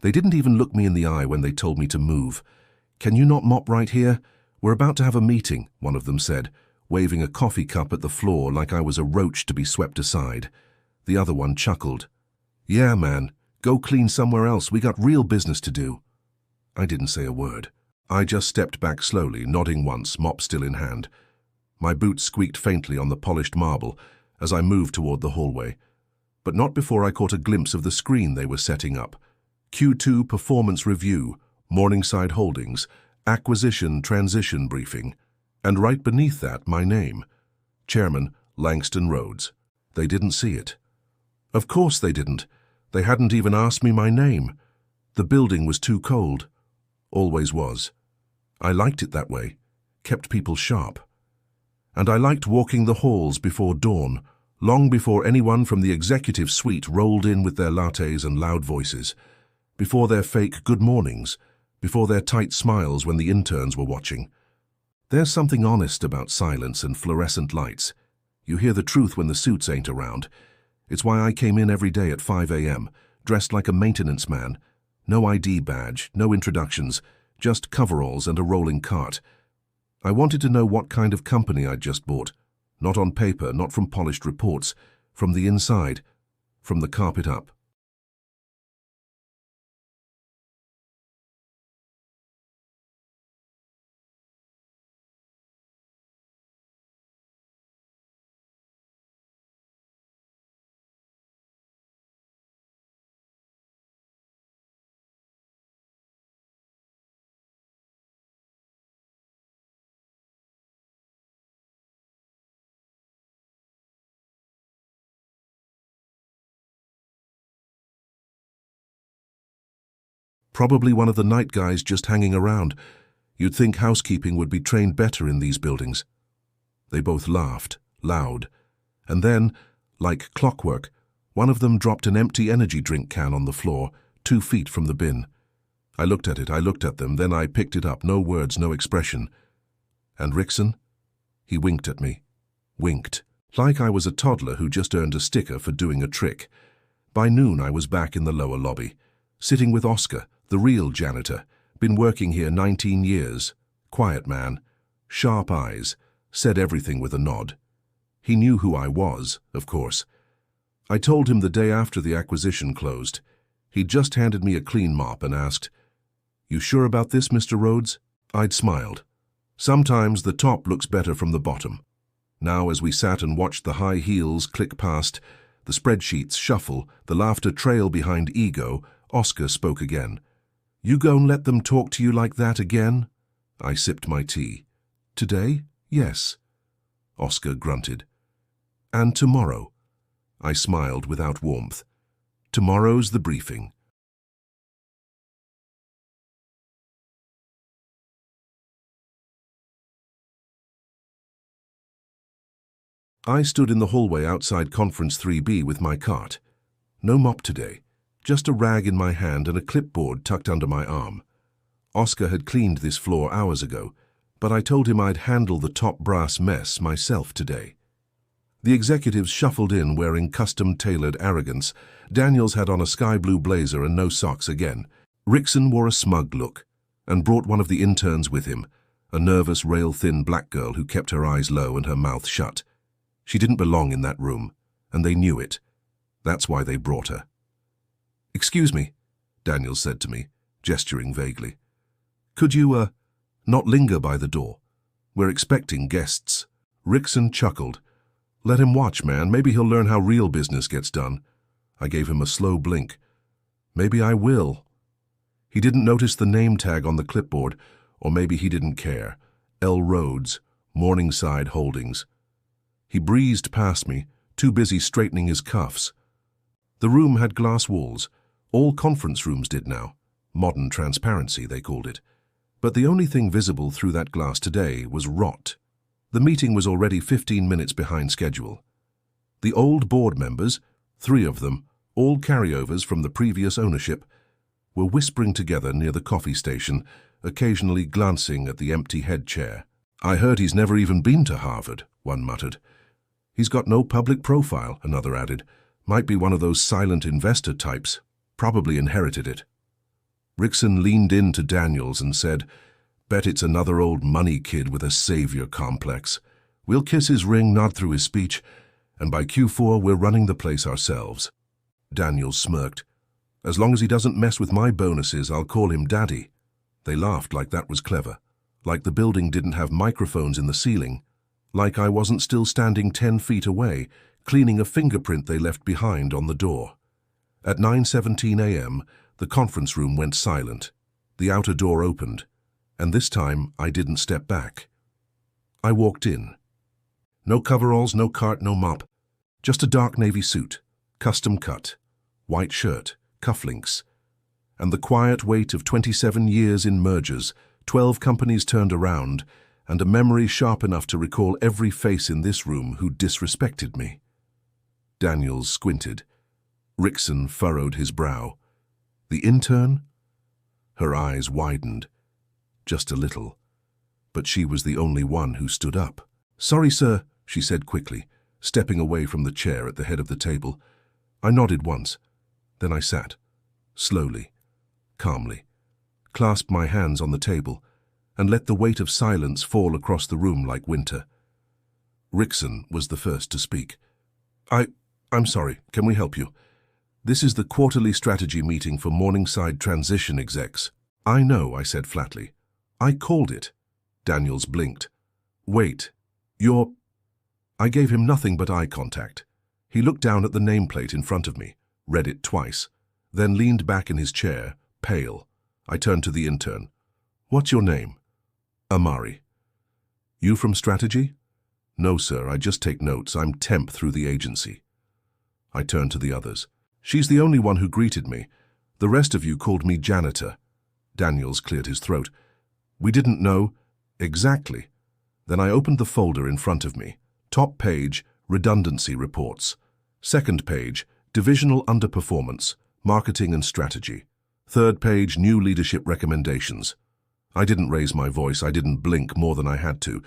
They didn't even look me in the eye when they told me to move. "Can you not mop right here? We're about to have a meeting," one of them said, waving a coffee cup at the floor like I was a roach to be swept aside. The other one chuckled. "Yeah, man, go clean somewhere else. We got real business to do." I didn't say a word. I just stepped back slowly, nodding once, mop still in hand. My boots squeaked faintly on the polished marble as I moved toward the hallway, but not before I caught a glimpse of the screen they were setting up. Q2 Performance Review, Morningside Holdings, Acquisition Transition Briefing, and right beneath that, my name. Chairman, Langston Rhodes. They didn't see it. Of course they didn't. They hadn't even asked me my name. The building was too cold. Always was. I liked it that way. Kept people sharp. And I liked walking the halls before dawn, long before anyone from the executive suite rolled in with their lattes and loud voices, before their fake good mornings, before their tight smiles when the interns were watching. There's something honest about silence and fluorescent lights. You hear the truth when the suits ain't around. It's why I came in every day at 5 a.m., dressed like a maintenance man. No ID badge, no introductions, just coveralls and a rolling cart. I wanted to know what kind of company I'd just bought. Not on paper, not from polished reports, from the inside, from the carpet up. Probably one of the night guys just hanging around. You'd think housekeeping would be trained better in these buildings. They both laughed, loud. And then, like clockwork, one of them dropped an empty energy drink can on the floor, 2 feet from the bin. I looked at it, I looked at them, then I picked it up, no words, no expression. "And Rickson?" He winked at me. Winked. Like I was a toddler who just earned a sticker for doing a trick. By noon I was back in the lower lobby, sitting with Oscar, the real janitor, been working here 19 years. Quiet man, sharp eyes, said everything with a nod. He knew who I was, of course. I told him the day after the acquisition closed. He'd just handed me a clean mop and asked, "You sure about this, Mr. Rhodes?" I'd smiled. Sometimes the top looks better from the bottom. Now as we sat and watched the high heels click past, the spreadsheets shuffle, the laughter trail behind ego, Oscar spoke again. "You gon' let them talk to you like that again?" I sipped my tea. "Today? Yes." Oscar grunted. "And tomorrow?" I smiled without warmth. "Tomorrow's the briefing." I stood in the hallway outside Conference 3B with my cart. No mop today. Just a rag in my hand and a clipboard tucked under my arm. Oscar had cleaned this floor hours ago, but I told him I'd handle the top brass mess myself today. The executives shuffled in wearing custom-tailored arrogance. Daniels had on a sky-blue blazer and no socks again. Rickson wore a smug look and brought one of the interns with him, a nervous, rail-thin black girl who kept her eyes low and her mouth shut. She didn't belong in that room, and they knew it. That's why they brought her. "Excuse me," Daniels said to me, gesturing vaguely. "Could you, not linger by the door? We're expecting guests." Rickson chuckled. "Let him watch, man. Maybe he'll learn how real business gets done." I gave him a slow blink. "Maybe I will." He didn't notice the name tag on the clipboard, or maybe he didn't care. L. Rhodes, Morningside Holdings. He breezed past me, too busy straightening his cuffs. The room had glass walls. All conference rooms did now. Modern transparency, they called it. But the only thing visible through that glass today was rot. The meeting was already 15 minutes behind schedule. The old board members, 3 of them, all carryovers from the previous ownership, were whispering together near the coffee station, occasionally glancing at the empty head chair. "I heard he's never even been to Harvard," one muttered. "He's got no public profile," another added. "Might be one of those silent investor types. Probably inherited it." Rickson leaned in to Daniels and said, "Bet it's another old money kid with a savior complex. We'll kiss his ring, nod through his speech, and by Q4 we're running the place ourselves." Daniels smirked. "As long as he doesn't mess with my bonuses, I'll call him Daddy." They laughed like that was clever, like the building didn't have microphones in the ceiling, like I wasn't still standing 10 feet away, cleaning a fingerprint they left behind on the door. At 9:17 a.m., the conference room went silent. The outer door opened, and this time I didn't step back. I walked in. No coveralls, no cart, no mop. Just a dark navy suit, custom cut, white shirt, cufflinks, and the quiet weight of 27 years in mergers, 12 companies turned around, and a memory sharp enough to recall every face in this room who disrespected me. Daniels squinted. Rickson furrowed his brow. The intern? Her eyes widened. Just a little. But she was the only one who stood up. "Sorry, sir," she said quickly, stepping away from the chair at the head of the table. I nodded once. Then I sat, slowly, calmly, clasped my hands on the table, and let the weight of silence fall across the room like winter. Rickson was the first to speak. I'm sorry, can we help you? This is the quarterly strategy meeting for Morningside Transition Execs." "I know," I said flatly. "I called it." Daniels blinked. "Wait, you're—" I gave him nothing but eye contact. He looked down at the nameplate in front of me, read it twice, then leaned back in his chair, pale. I turned to the intern. "What's your name?" "Amari." "You from strategy?" "No, sir, I just take notes. I'm temp through the agency." I turned to the others. "She's the only one who greeted me. The rest of you called me Janitor." Daniels cleared his throat. "We didn't know." "Exactly." Then I opened the folder in front of me. Top page, redundancy reports. Second page, divisional underperformance, marketing and strategy. Third page, new leadership recommendations. I didn't raise my voice. I didn't blink more than I had to.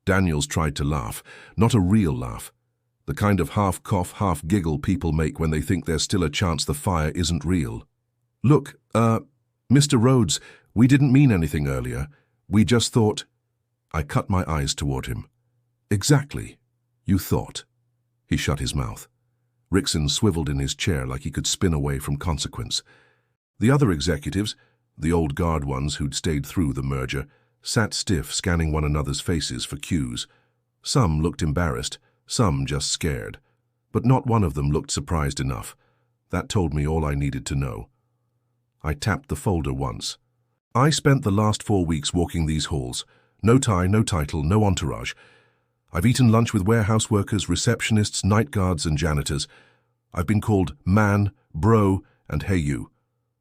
Daniels tried to laugh, not a real laugh. The kind of half-cough, half-giggle people make when they think there's still a chance the fire isn't real. "Look, Mr. Rhodes, we didn't mean anything earlier. We just thought—" I cut my eyes toward him. "Exactly. You thought." He shut his mouth. Rickson swiveled in his chair like he could spin away from consequence. The other executives, the old guard ones who'd stayed through the merger, sat stiff, scanning one another's faces for cues. Some looked embarrassed, some just scared. But not one of them looked surprised enough. That told me all I needed to know. I tapped the folder once. "I spent the last 4 weeks walking these halls. No tie, no title, no entourage. I've eaten lunch with warehouse workers, receptionists, night guards, and janitors. I've been called man, bro, and hey you.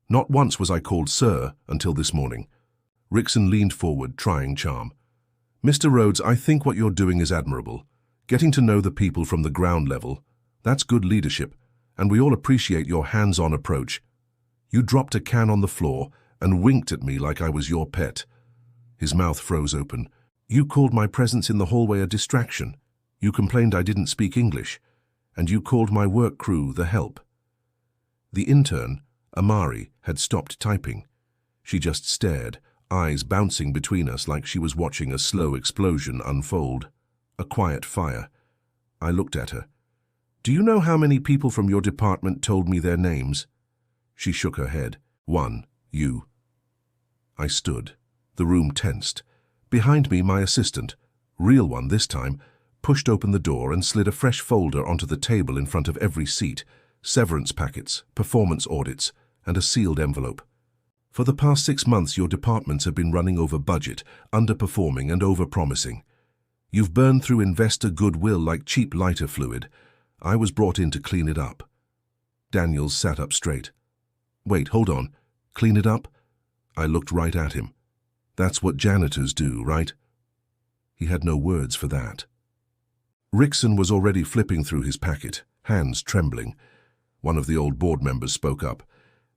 Not once was I called sir until this morning." Rickson leaned forward, trying charm. "Mr. Rhodes, I think what you're doing is admirable. Getting to know the people from the ground level, that's good leadership, and we all appreciate your hands-on approach. You dropped a can on the floor and winked at me like I was your pet." His mouth froze open. "You called my presence in the hallway a distraction. You complained I didn't speak English. And you called my work crew the help." The intern, Amari, had stopped typing. She just stared, eyes bouncing between us like she was watching a slow explosion unfold. A quiet fire. I looked at her. "Do you know how many people from your department told me their names?" She shook her head. "One, you." I stood. The room tensed. Behind me, my assistant, real one this time, pushed open the door and slid a fresh folder onto the table in front of every seat. Severance packets, performance audits, and a sealed envelope. "For the past 6 months, your departments have been running over budget, underperforming and overpromising. You've burned through investor goodwill like cheap lighter fluid. I was brought in to clean it up." Daniels sat up straight. "Wait, hold on. Clean it up?" I looked right at him. "That's what janitors do, right?" He had no words for that. Rickson was already flipping through his packet, hands trembling. One of the old board members spoke up.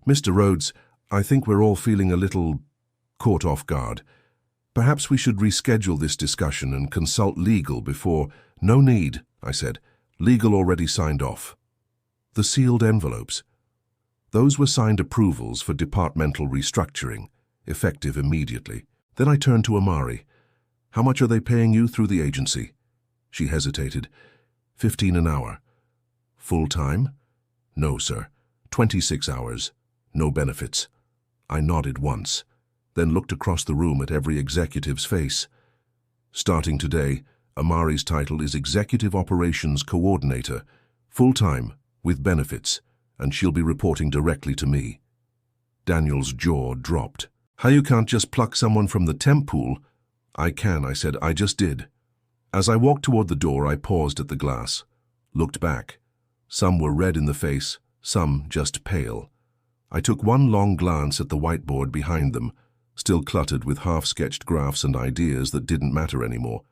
"Mr. Rhodes, I think we're all feeling a little caught off guard. Perhaps we should reschedule this discussion and consult legal before—" "No need," I said. "Legal already signed off." "The sealed envelopes?" Those were signed approvals for departmental restructuring, effective immediately. Then I turned to Amari. "How much are they paying you through the agency?" She hesitated. 15 an hour. "Full-time?" "No, sir. 26 hours. No benefits." I nodded once, then looked across the room at every executive's face. Starting today, Amari's title is Executive Operations Coordinator, full-time, with benefits, and she'll be reporting directly to me. Daniel's jaw dropped. "How you can't just pluck someone from the temp pool?" "I can," I said. "I just did." As I walked toward the door, I paused at the glass, looked back. Some were red in the face, some just pale. I took one long glance at the whiteboard behind them, still cluttered with half-sketched graphs and ideas that didn't matter anymore.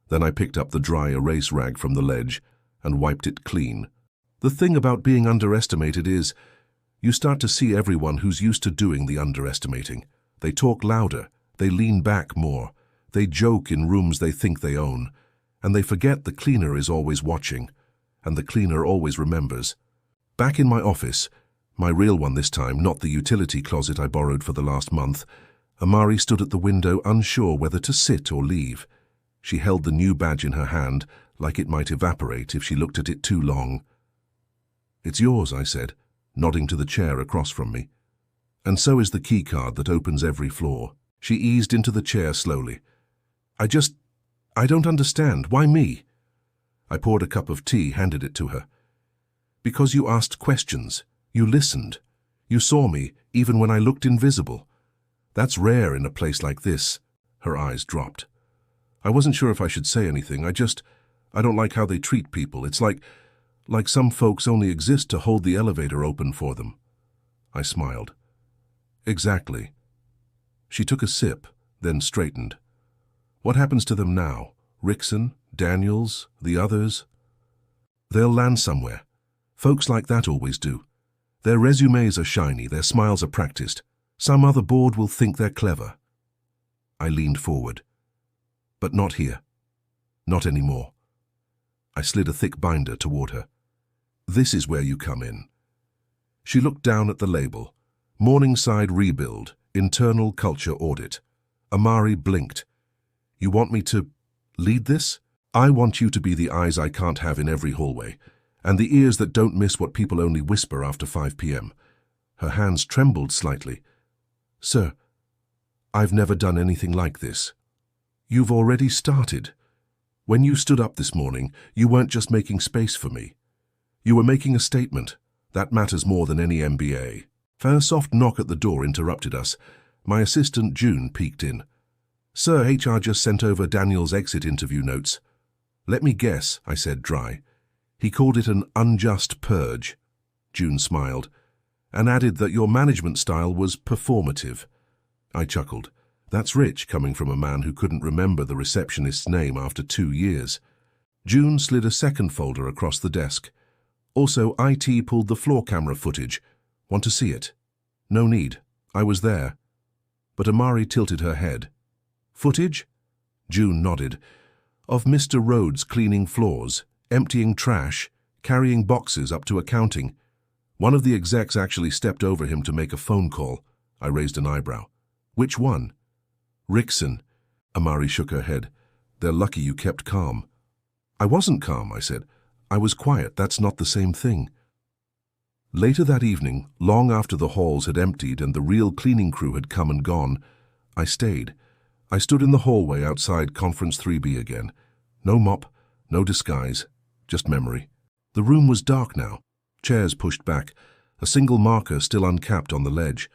Then I picked up the dry erase rag from the ledge and wiped it clean. The thing about being underestimated is, you start to see everyone who's used to doing the underestimating. They talk louder, they lean back more, they joke in rooms they think they own, and they forget the cleaner is always watching, and the cleaner always remembers. Back in my office, my real one this time, not the utility closet I borrowed for the last month, Amari stood at the window unsure whether to sit or leave. She held the new badge in her hand, like it might evaporate if she looked at it too long. "It's yours," I said, nodding to the chair across from me. "And so is the key card that opens every floor." She eased into the chair slowly. I don't understand. Why me?" I poured a cup of tea, handed it to her. "Because you asked questions. You listened. You saw me, even when I looked invisible. That's rare in a place like this." Her eyes dropped. "I wasn't sure if I should say anything. I don't like how they treat people. It's like some folks only exist to hold the elevator open for them." I smiled. "Exactly." She took a sip, then straightened. "What happens to them now? Rickson, Daniels, the others?" "They'll land somewhere. Folks like that always do. Their resumes are shiny, their smiles are practiced. Some other board will think they're clever." I leaned forward. "But not here. Not anymore." I slid a thick binder toward her. "This is where you come in." She looked down at the label. Morningside Rebuild, Internal Culture Audit. Amari blinked. "You want me to lead this?" "I want you to be the eyes I can't have in every hallway, and the ears that don't miss what people only whisper after 5 p.m. Her hands trembled slightly. "Sir, I've never done anything like this." "You've already started. When you stood up this morning, you weren't just making space for me. You were making a statement. That matters more than any MBA. A soft knock at the door interrupted us. My assistant, June, peeked in. "Sir, HR just sent over Daniel's exit interview notes." "Let me guess," I said dry. "He called it an unjust purge." June smiled, and added that your management style was performative. I chuckled. That's rich, coming from a man who couldn't remember the receptionist's name after 2 years. June slid a second folder across the desk. "Also, IT pulled the floor camera footage. Want to see it?" "No need. I was there." But Amari tilted her head. "Footage?" June nodded. "Of Mr. Rhodes cleaning floors, emptying trash, carrying boxes up to accounting. One of the execs actually stepped over him to make a phone call." I raised an eyebrow. "Which one?" "Rickson." Amari shook her head. "They're lucky you kept calm." "I wasn't calm," I said. "I was quiet. That's not the same thing." Later that evening, long after the halls had emptied and the real cleaning crew had come and gone, I stayed. I stood in the hallway outside Conference 3B again. No mop, no disguise, just memory. The room was dark now, chairs pushed back, a single marker still uncapped on the ledge.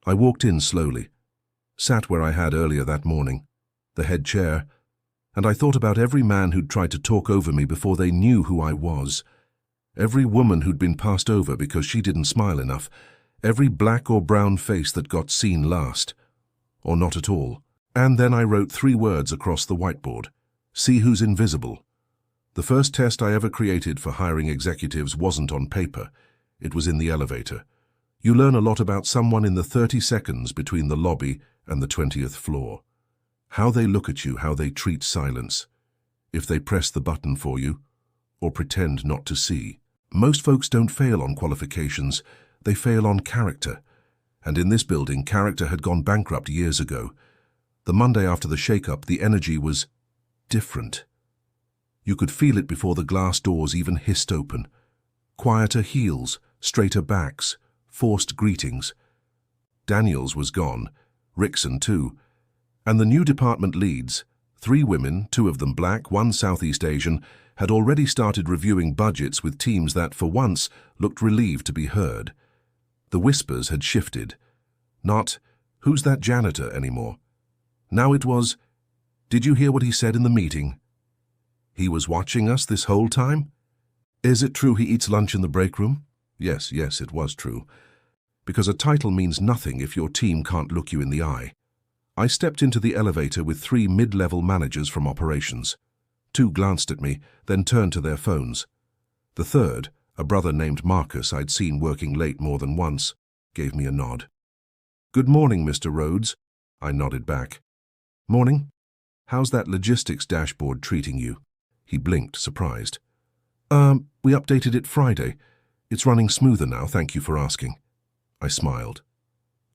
I walked in slowly, sat where I had earlier that morning, the head chair, and I thought about every man who'd tried to talk over me before they knew who I was. Every woman who'd been passed over because she didn't smile enough. Every black or brown face that got seen last. Or not at all. And then I wrote 3 words across the whiteboard. See who's invisible. The first test I ever created for hiring executives wasn't on paper. It was in the elevator. You learn a lot about someone in the 30 seconds between the lobby and the 20th floor. How they look at you, how they treat silence. If they press the button for you, or pretend not to see. Most folks don't fail on qualifications. They fail on character. And in this building, character had gone bankrupt years ago. The Monday after the shakeup, the energy was different. You could feel it before the glass doors even hissed open. Quieter heels, straighter backs, forced greetings. Daniels was gone, Rickson too. And the new department leads, 3 women, 2 of them black, 1 Southeast Asian, had already started reviewing budgets with teams that, for once, looked relieved to be heard. The whispers had shifted. Not, "Who's that janitor?" anymore. Now it was, "Did you hear what he said in the meeting? He was watching us this whole time? Is it true he eats lunch in the break room?" Yes, it was true. Because a title means nothing if your team can't look you in the eye. I stepped into the elevator with 3 mid-level managers from operations. 2 glanced at me, then turned to their phones. The third, a brother named Marcus I'd seen working late more than once, gave me a nod. "Good morning, Mr. Rhodes." I nodded back. "Morning. How's that logistics dashboard treating you?" He blinked, surprised. We updated it Friday. It's running smoother now, thank you for asking." I smiled.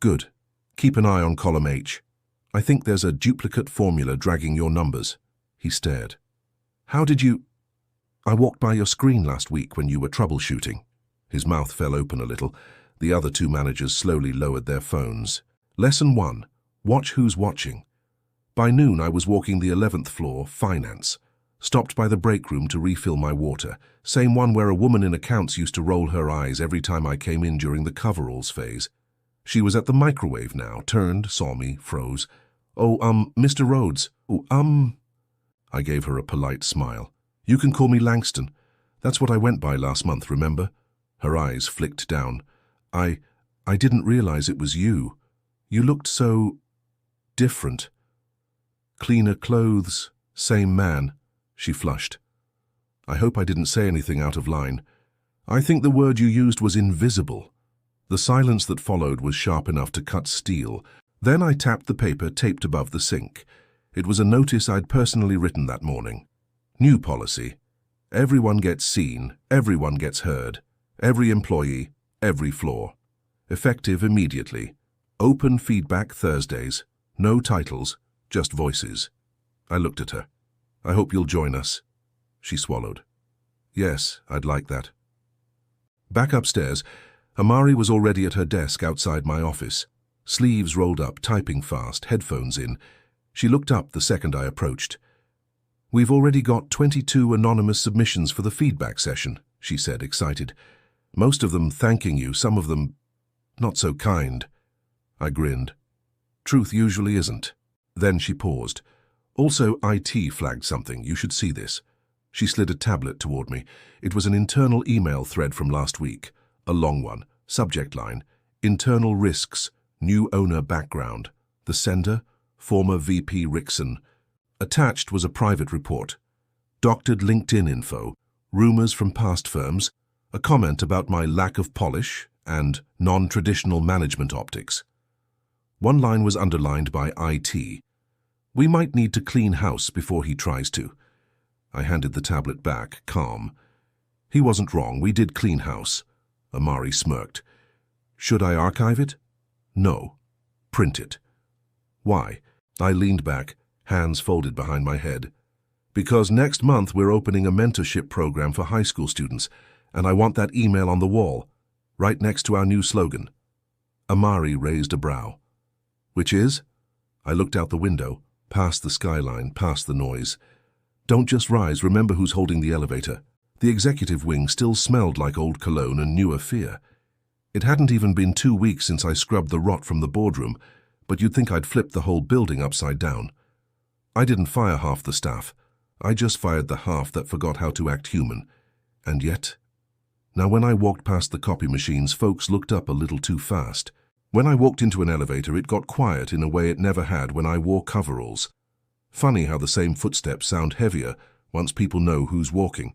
"Good. Keep an eye on column H. I think there's a duplicate formula dragging your numbers." He stared. "How did you—" "I walked by your screen last week when you were troubleshooting." His mouth fell open a little. The other 2 managers slowly lowered their phones. Lesson 1. Watch who's watching. By noon, I was walking the 11th floor, finance. Stopped by the break room to refill my water, same one where a woman in accounts used to roll her eyes every time I came in during the coveralls phase. She was at the microwave now, turned, saw me, froze. "Oh, Mr. Rhodes. I gave her a polite smile. "You can call me Langston. That's what I went by last month, remember?" Her eyes flicked down. I didn't realize it was you. You looked so different." "Cleaner clothes, same man." She flushed. "I hope I didn't say anything out of line. I think the word you used was invisible." The silence that followed was sharp enough to cut steel. Then I tapped the paper taped above the sink. It was a notice I'd personally written that morning. New policy. Everyone gets seen, everyone gets heard. Every employee, every floor. Effective immediately. Open feedback Thursdays. No titles, just voices. I looked at her. "I hope you'll join us." She swallowed. "Yes, I'd like that." Back upstairs, Amari was already at her desk outside my office. Sleeves rolled up, typing fast, headphones in. She looked up the second I approached. "We've already got 22 anonymous submissions for the feedback session," she said, excited. "Most of them thanking you, some of them not so kind." I grinned. "Truth usually isn't." Then she paused. "Also, IT flagged something. You should see this." She slid a tablet toward me. It was an internal email thread from last week. A long one. Subject line: Internal risks, new owner background. The sender: former VP Rickson. Attached was a private report. Doctored LinkedIn info, rumors from past firms, a comment about my lack of polish, and non-traditional management optics. One line was underlined by IT. "We might need to clean house before he tries to." I handed the tablet back, calm. "He wasn't wrong, we did clean house." Amari smirked. "Should I archive it?" "No. Print it." "Why?" I leaned back, hands folded behind my head. "Because next month we're opening a mentorship program for high school students, and I want that email on the wall, right next to our new slogan." Amari raised a brow. "Which is?" I looked out the window, past the skyline, past the noise. "Don't just rise, remember who's holding the elevator." The executive wing still smelled like old cologne and newer fear. It hadn't even been 2 weeks since I scrubbed the rot from the boardroom, but you'd think I'd flipped the whole building upside down. I didn't fire half the staff. I just fired the half that forgot how to act human. And yet... Now when I walked past the copy machines, folks looked up a little too fast. When I walked into an elevator, it got quiet in a way it never had when I wore coveralls. Funny how the same footsteps sound heavier once people know who's walking.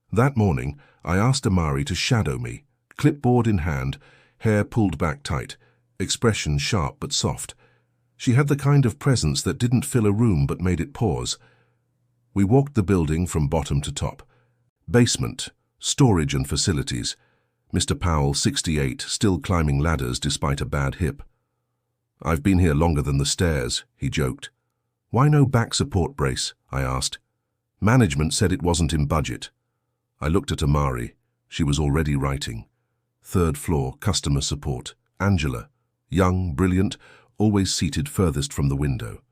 That morning, I asked Amari to shadow me, clipboard in hand, hair pulled back tight, expression sharp but soft. She had the kind of presence that didn't fill a room but made it pause. We walked the building from bottom to top. Basement, storage and facilities, Mr. Powell, 68, still climbing ladders despite a bad hip. "I've been here longer than the stairs," he joked. "Why no back support brace?" I asked. "Management said it wasn't in budget." I looked at Amari. She was already writing. Third floor, customer support. Angela, young, brilliant, always seated furthest from the window.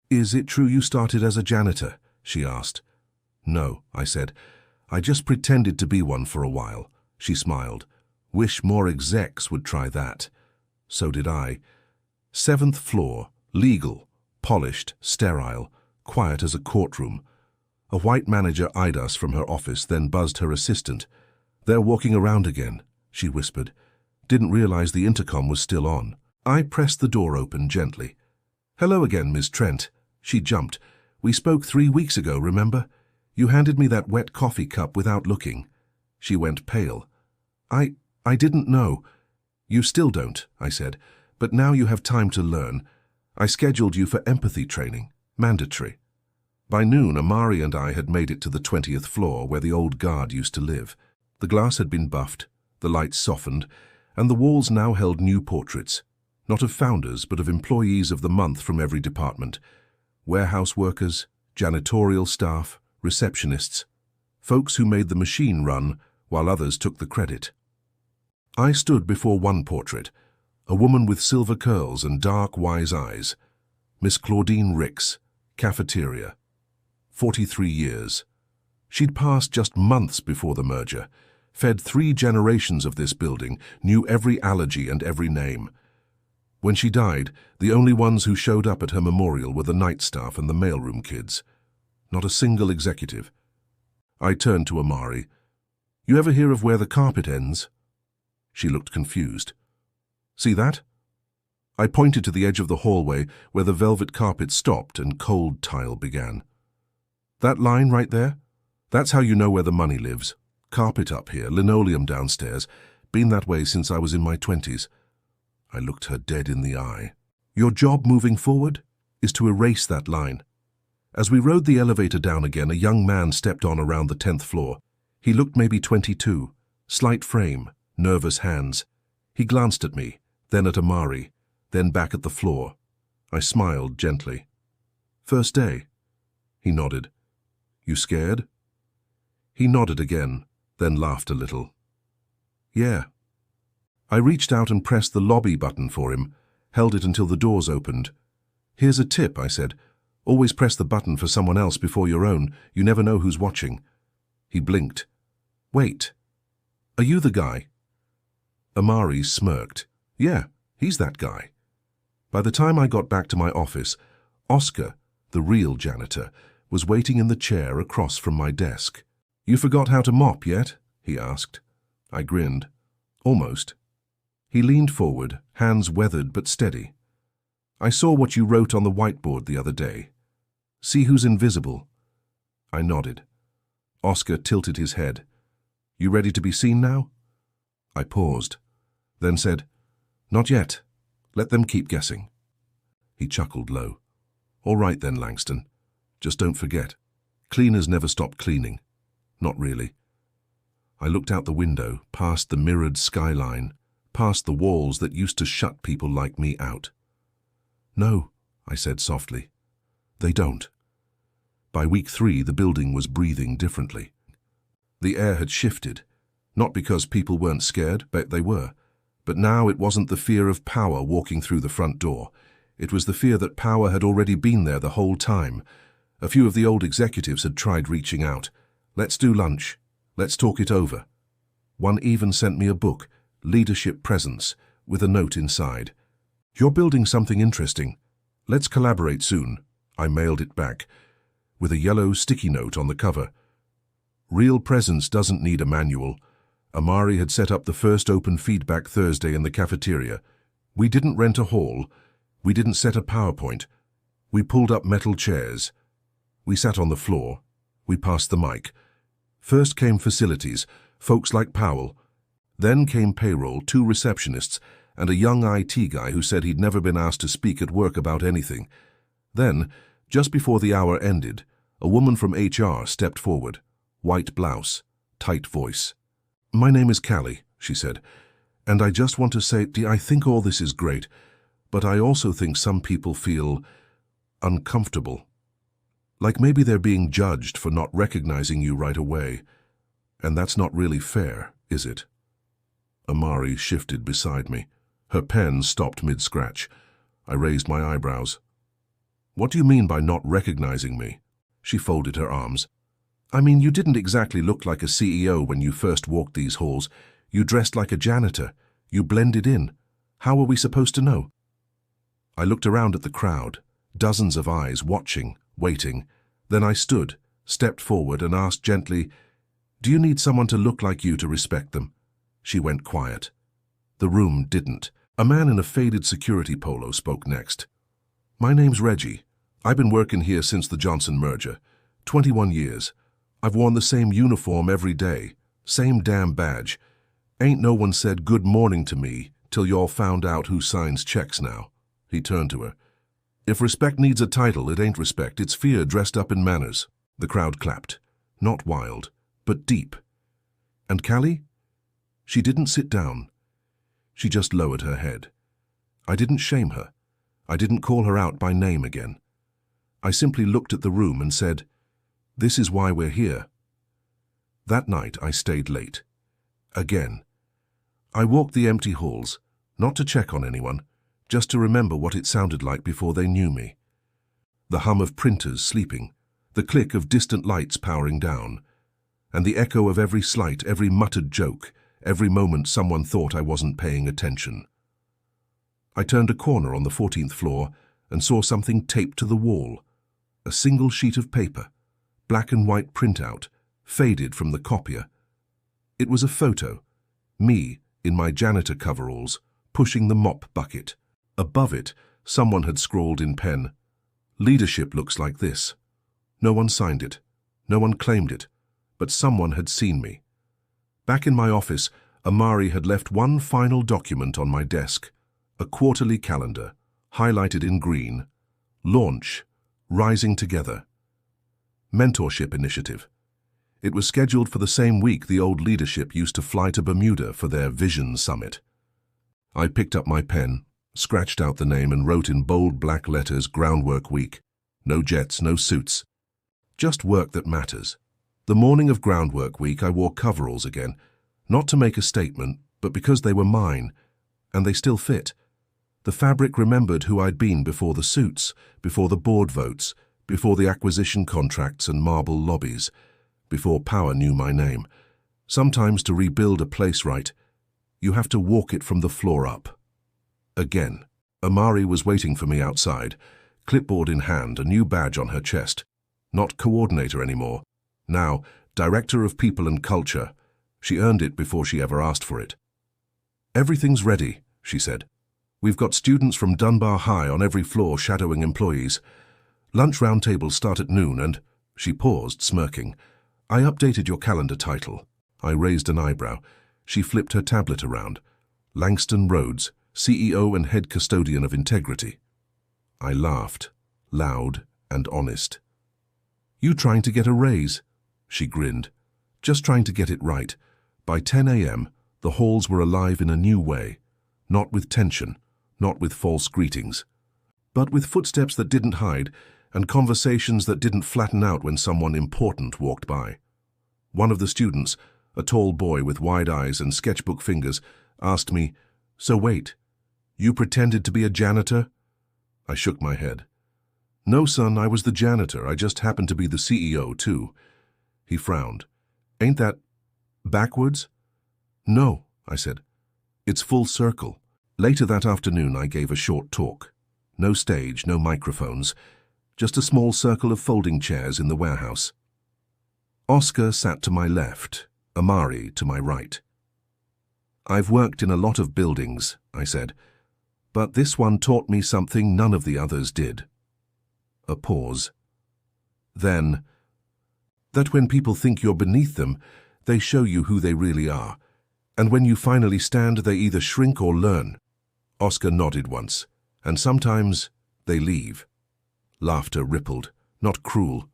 "Is it true you started as a janitor?" she asked. "No," I said. "I just pretended to be one for a while." She smiled. "Wish more execs would try that." So did I. 7th floor, legal, polished, sterile, quiet as a courtroom. A white manager eyed us from her office, then buzzed her assistant. "They're walking around again," she whispered. Didn't realize the intercom was still on. I pressed the door open gently. "Hello again, Miss Trent." She jumped. "We spoke 3 weeks ago, remember? You handed me that wet coffee cup without looking." She went pale. I didn't know." "You still don't," I said, "but now you have time to learn. I scheduled you for empathy training, mandatory." By noon, Amari and I had made it to the 20th floor where the old guard used to live. The glass had been buffed, the lights softened, and the walls now held new portraits, not of founders but of employees of the month from every department. Warehouse workers, janitorial staff, receptionists, folks who made the machine run while others took the credit. I stood before one portrait, a woman with silver curls and dark, wise eyes. Miss Claudine Ricks, cafeteria. 43 years. She'd passed just months before the merger, fed 3 generations of this building, knew every allergy and every name. When she died, the only ones who showed up at her memorial were the night staff and the mailroom kids. Not a single executive. I turned to Amari. "You ever hear of where the carpet ends?" She looked confused. "See that?" I pointed to the edge of the hallway where the velvet carpet stopped and cold tile began. "That line right there? That's how you know where the money lives. Carpet up here, linoleum downstairs. Been that way since I was in my 20s. I looked her dead in the eye. "Your job moving forward is to erase that line." As we rode the elevator down again, a young man stepped on around the 10th floor. He looked maybe 22, slight frame, nervous hands. He glanced at me, then at Amari, then back at the floor. I smiled gently. "First day?" He nodded. "You scared?" He nodded again, then laughed a little. "Yeah." I reached out and pressed the lobby button for him, held it until the doors opened. "Here's a tip," I said. "Always press the button for someone else before your own. You never know who's watching." He blinked. "Wait. Are you the guy?" Amari smirked. "Yeah, he's that guy." By the time I got back to my office, Oscar, the real janitor, was waiting in the chair across from my desk. "You forgot how to mop yet?" he asked. I grinned. "Almost." He leaned forward, hands weathered but steady. "I saw what you wrote on the whiteboard the other day. See who's invisible?" I nodded. Oscar tilted his head. "You ready to be seen now?" I paused, then said, "Not yet. Let them keep guessing." He chuckled low. "All right then, Langston. Just don't forget. Cleaners never stop cleaning. Not really." I looked out the window, past the mirrored skyline, past the walls that used to shut people like me out. "No," I said softly. "They don't." By week 3, the building was breathing differently. The air had shifted, not because people weren't scared, but they were. But now it wasn't the fear of power walking through the front door. It was the fear that power had already been there the whole time. A few of the old executives had tried reaching out. "Let's do lunch. Let's talk it over." One even sent me a book, Leadership Presence, with a note inside. "You're building something interesting. Let's collaborate soon." I mailed it back, with a yellow sticky note on the cover. Real presence doesn't need a manual. Amari had set up the first open feedback Thursday in the cafeteria. We didn't rent a hall. We didn't set a PowerPoint. We pulled up metal chairs. We sat on the floor. We passed the mic. First came facilities, folks like Powell. Then came payroll, 2 receptionists, and a young IT guy who said he'd never been asked to speak at work about anything. Then, just before the hour ended, a woman from HR stepped forward. White blouse, tight voice. "My name is Callie," she said. "And I just want to say, I think all this is great, but I also think some people feel uncomfortable. Like maybe they're being judged for not recognizing you right away. And that's not really fair, is it?" Amari shifted beside me. Her pen stopped mid-scratch. I raised my eyebrows. "What do you mean by not recognizing me?" She folded her arms. "I mean, you didn't exactly look like a CEO when you first walked these halls. You dressed like a janitor. You blended in. How are we supposed to know?" I looked around at the crowd, dozens of eyes watching, waiting. Then I stood, stepped forward and asked gently, "Do you need someone to look like you to respect them?" She went quiet. The room didn't. A man in a faded security polo spoke next. "My name's Reggie. I've been working here since the Johnson merger. 21 years. I've worn the same uniform every day, same damn badge. Ain't no one said good morning to me till y'all found out who signs checks now." He turned to her. "If respect needs a title, it ain't respect, it's fear dressed up in manners." The crowd clapped. Not wild, but deep. "And Callie?" She didn't sit down. She just lowered her head. I didn't shame her. I didn't call her out by name again. I simply looked at the room and said, "This is why we're here." That night I stayed late. Again. I walked the empty halls, not to check on anyone, just to remember what it sounded like before they knew me. The hum of printers sleeping, the click of distant lights powering down, and the echo of every slight, every muttered joke, every moment someone thought I wasn't paying attention. I turned a corner on the 14th floor and saw something taped to the wall. A single sheet of paper, black and white printout, faded from the copier. It was a photo, me in my janitor coveralls, pushing the mop bucket. Above it, someone had scrawled in pen, "Leadership looks like this." No one signed it, no one claimed it, but someone had seen me. Back in my office, Amari had left one final document on my desk, a quarterly calendar, highlighted in green. Launch, Rising Together. Mentorship Initiative. It was scheduled for the same week the old leadership used to fly to Bermuda for their Vision Summit. I picked up my pen, scratched out the name and wrote in bold black letters, "Groundwork Week." No jets, no suits. Just work that matters. The morning of Groundwork Week I wore coveralls again, not to make a statement, but because they were mine, and they still fit. The fabric remembered who I'd been before the suits, before the board votes, before the acquisition contracts and marble lobbies, before power knew my name. Sometimes to rebuild a place right, you have to walk it from the floor up. Again, Amari was waiting for me outside, clipboard in hand, a new badge on her chest. Not coordinator anymore. Now, Director of People and Culture. She earned it before she ever asked for it. "Everything's ready," she said. "We've got students from Dunbar High on every floor shadowing employees. Lunch roundtables start at noon and—" She paused, smirking. "I updated your calendar title." I raised an eyebrow. She flipped her tablet around. "Langston Rhodes, CEO and Head Custodian of Integrity." I laughed, loud and honest. "You trying to get a raise?" She grinned. "Just trying to get it right. By 10 a.m., the halls were alive in a new way. Not with tension, not with false greetings, but with footsteps that didn't hide and conversations that didn't flatten out when someone important walked by. One of the students, a tall boy with wide eyes and sketchbook fingers, asked me, "So wait, you pretended to be a janitor?" I shook my head. "No, son, I was the janitor. I just happened to be the CEO, too." He frowned. "Ain't that backwards?" "No," I said. "It's full circle." Later that afternoon, I gave a short talk. No stage, no microphones, just a small circle of folding chairs in the warehouse. Oscar sat to my left, Amari to my right. "I've worked in a lot of buildings," I said, "but this one taught me something none of the others did." A pause. Then, that when people think you're beneath them, they show you who they really are. And when you finally stand, they either shrink or learn. Oscar nodded once, and sometimes they leave. Laughter rippled, not cruel,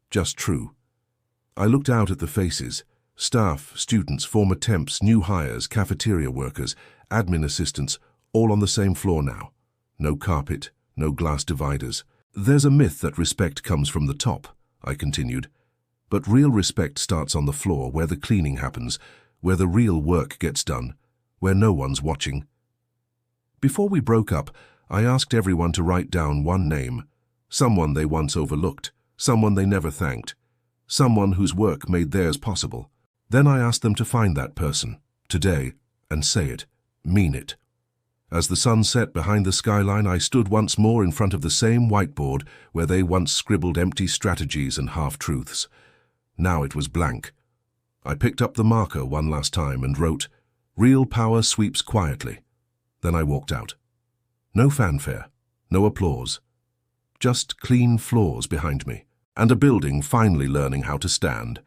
just true. I looked out at the faces, Staff, students, former temps, new hires, cafeteria workers, admin assistants, all on the same floor now. No carpet, no glass dividers. There's a myth that respect comes from the top, I continued. But real respect starts on the floor, where the cleaning happens, where the real work gets done, where no one's watching. Before we broke up, I asked everyone to write down one name, someone they once overlooked, someone they never thanked, someone whose work made theirs possible. Then I asked them to find that person, today, and say it, mean it. As the sun set behind the skyline, I stood once more in front of the same whiteboard where they once scribbled empty strategies and half-truths. Now it was blank. I picked up the marker one last time and wrote, "Real power sweeps quietly." Then I walked out. No fanfare, no applause. Just clean floors behind me, and a building finally learning how to stand.